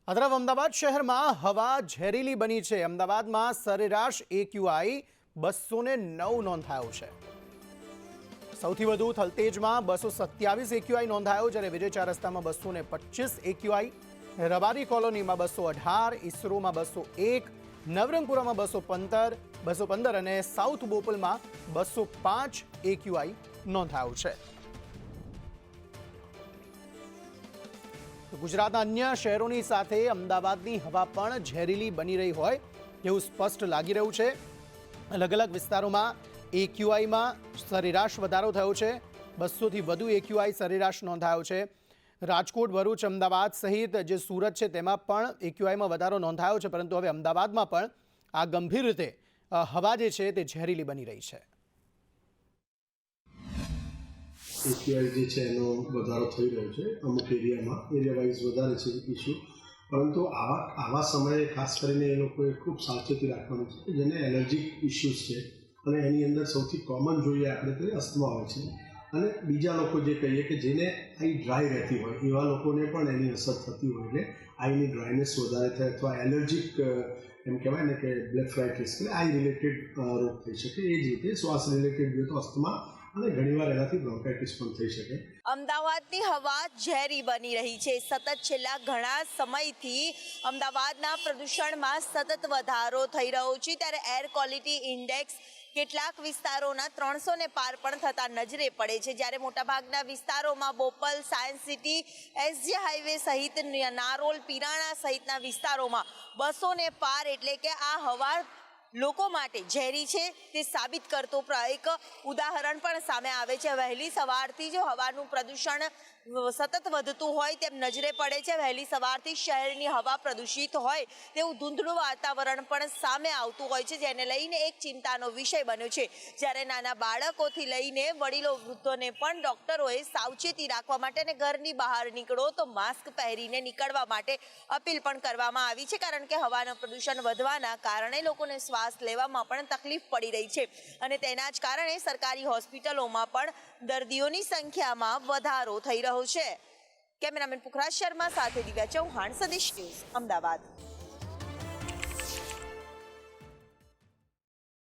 આ તરફ અમદાવાદ શહેરમાં હવા ઝેરીલી બની છે। અમદાવાદમાં સરેરાશ AQI 209 નોંધાયો છે। સૌથી વધુ થલતેજમાં 227 AQI નોંધાયો, જ્યારે વિજય ચાર રસ્તામાં 225 AQI, રબારી કોલોનીમાં 218, ઈસરોમાં 201, નવરંગપુરામાં 215 અને સાઉથ બોપલમાં 205 AQI નોંધાયો છે। ગુજરાતના અન્ય શહેરોની સાથે અમદાવાદની હવા પણ ઝેરીલી બની રહી હોય તેવું સ્પષ્ટ લાગી રહ્યું છે। અલગ અલગ વિસ્તારોમાં AQIમાં સરેરાશ વધારો થયો છે। 200થી વધુ AQI સરેરાશ નોંધાયો છે। રાજકોટ, ભરૂચ, અમદાવાદ સહિત જે સુરત છે તેમાં પણ AQIમાં વધારો નોંધાયો છે, પરંતુ હવે અમદાવાદમાં પણ આ ગંભીર રીતે હવા જે છે તે ઝેરીલી બની રહી છે। AQI જે છે એનો વધારો થઈ રહ્યો છે। અમુક એરિયા વાઇઝ વધારે છે ઇસ્યુ, પરંતુ આવા સમયે ખાસ કરીને એ લોકોએ ખૂબ સાવચેતી રાખવાની છે, જેને એલર્જીક ઇસ્યુઝ છે અને એની અંદર સૌથી કોમન જોઈએ આપણે તો અસ્થમા હોય છે, અને બીજા લોકો જે કહીએ કે જેને આઈ ડ્રાય રહેતી હોય એવા લોકોને પણ એની અસર થતી હોય, એટલે આઈની ડ્રાયનેસ વધારે થાય અથવા એલર્જીક એમ કહેવાય ને કે બ્લેફરાઇટિસ એટલે આઈ રિલેટેડ રોગ થઈ શકે। એ જ રીતે શ્વાસ રિલેટેડ જોઈએ તો અસ્થમા અને ઘણીવાર એનાથી બ્રોન્કાઇટિસ પણ થઈ શકે। અમદાવાદની હવા ઝેરી બની રહી છે। સતત છેલ્લા ઘણા સમયથી અમદાવાદના પ્રદૂષણમાં સતત વધારો થઈ રહ્યો છે, ત્યારે એર ક્વોલિટી ઇન્ડેક્સ કેટલાક વિસ્તારોના 300 ને પાર પણ થતા નજરે પડે છે, જ્યારે મોટાભાગના વિસ્તારોમાં Bopal, science city, SJ highway સહિત નારોલ, પીરાણા સહિતના વિસ્તારોમાં 200 ને પાર, એટલે કે આ હવા લોકો માટે ઝેરી છે તે સાબિત કરતો એક ઉદાહરણ પણ સામે આવે છે। વહેલી સવારથી જો હવાનું પ્રદૂષણ સતત વધતું હોય તેમ નજરે પડે છે। વહેલી સવારથી શહેરની હવા પ્રદૂષિત હોય તેવું ધૂંધળું વાતાવરણ પણ સામે આવતું હોય છે, જેને લઈને એક ચિંતાનો વિષય બન્યો છે। જ્યારે નાના બાળકોથી લઈને વડીલો, વૃદ્ધોને પણ ડોક્ટરોએ સાવચેતી રાખવા માટે અને ઘરની બહાર નીકળો તો માસ્ક પહેરીને નીકળવા માટે અપીલ પણ કરવામાં આવી છે, કારણ કે હવાનું પ્રદૂષણ વધવાના કારણે લોકોને શ્વાસ લેવામાં પણ તકલીફ પડી રહી છે, અને તેના જ કારણે સરકારી હોસ્પિટલોમાં પણ દર્દીઓની સંખ્યામાં વધારો થઈ રહ્યો છે। કેમેરામેન પુખરાજ શર્મા સાથે દિવ્યા ચૌહાણ, સદેશ ન્યૂઝ, અમદાવાદ।